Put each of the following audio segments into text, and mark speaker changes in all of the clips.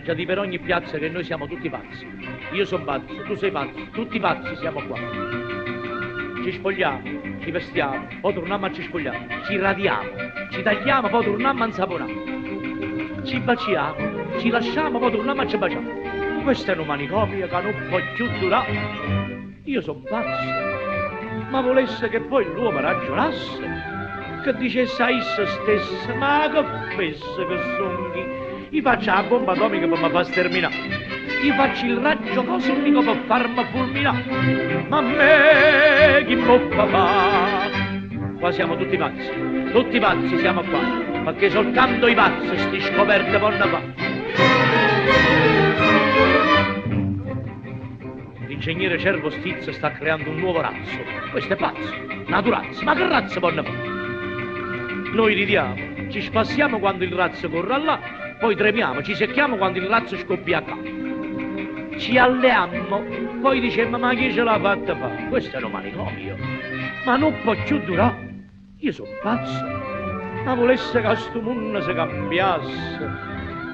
Speaker 1: già di per ogni piazza che noi siamo tutti pazzi. Io sono pazzo, tu sei pazzo, tutti pazzi siamo qua. Ci spogliamo, ci vestiamo, poi torniamo a ci spogliamo, ci radiamo, ci tagliamo, poi torniamo a insaponare. Ci baciamo, ci lasciamo, poi torniamo a ci baciamo. Questo è un manicomio che non può più durare. Io sono pazzo, ma volesse che poi l'uomo ragionasse, che dicesse a se stesso, ma che fesse che songhi, gli faccio la bomba atomica per mi far sterminare, gli faccio il raggio cosmico per farmi fulminare, ma a me chi può fare? Qua siamo tutti pazzi siamo qua, perché soltanto i pazzi sti scoperte vanno fa. L'ingegnere Cervo Stizzo sta creando un nuovo razzo, questo è pazzo, naturazzo, ma che razzo vanno fa? Noi ridiamo, ci spassiamo quando il razzo corre là, poi tremiamo, ci secchiamo quando il razzo scoppia qua. Ci alleamo, poi diciamo ma chi ce l'ha fatta fare? Questo è un manicomio, ma non può più durare. Io sono pazzo, ma volesse che sto mondo si cambiasse,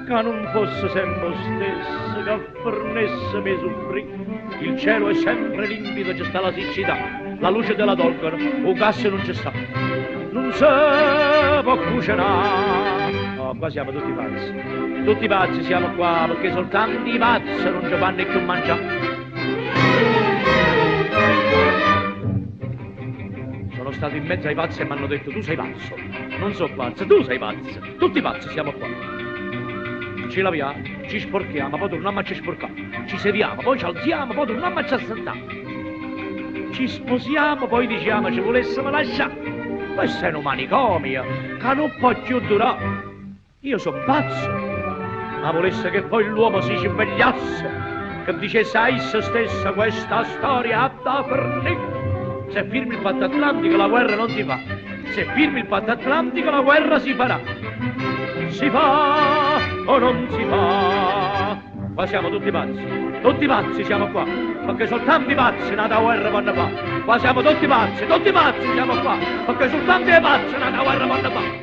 Speaker 1: che non fosse sempre lo stesso, che fornesse mi soffrì. Il cielo è sempre limpido, c'è sta la siccità, la luce te la tolgono, o gas non c'è sta. Non si può cucinare. Oh, qua siamo tutti pazzi siamo qua, perché soltanto i pazzi non ci fanno più mangiare. Sono stato in mezzo ai pazzi e mi hanno detto tu sei pazzo. Non so pazzo, tu sei pazzo. Tutti pazzi siamo qua. Ci laviamo, ci sporchiamo, poi torniamo a ci sporcare. Ci sediamo, poi ci alziamo, poi torniamo a ci assentare. Ci sposiamo, poi diciamo ci volessimo lasciare. Questo è un manicomio, che non può più durare. Io sono pazzo, ma volesse che poi l'uomo si svegliasse, che dicesse a se stessa questa storia ha da fornire. Se firmi il patto atlantico la guerra non si fa, se firmi il patto atlantico la guerra si farà. Si fa o non si fa? Qua siamo tutti pazzi siamo qua, perché soltanto i pazzi nata guerra vanno fa. Qua siamo tutti pazzi siamo qua, perché soltanto i pazzi nata guerra vanno fa.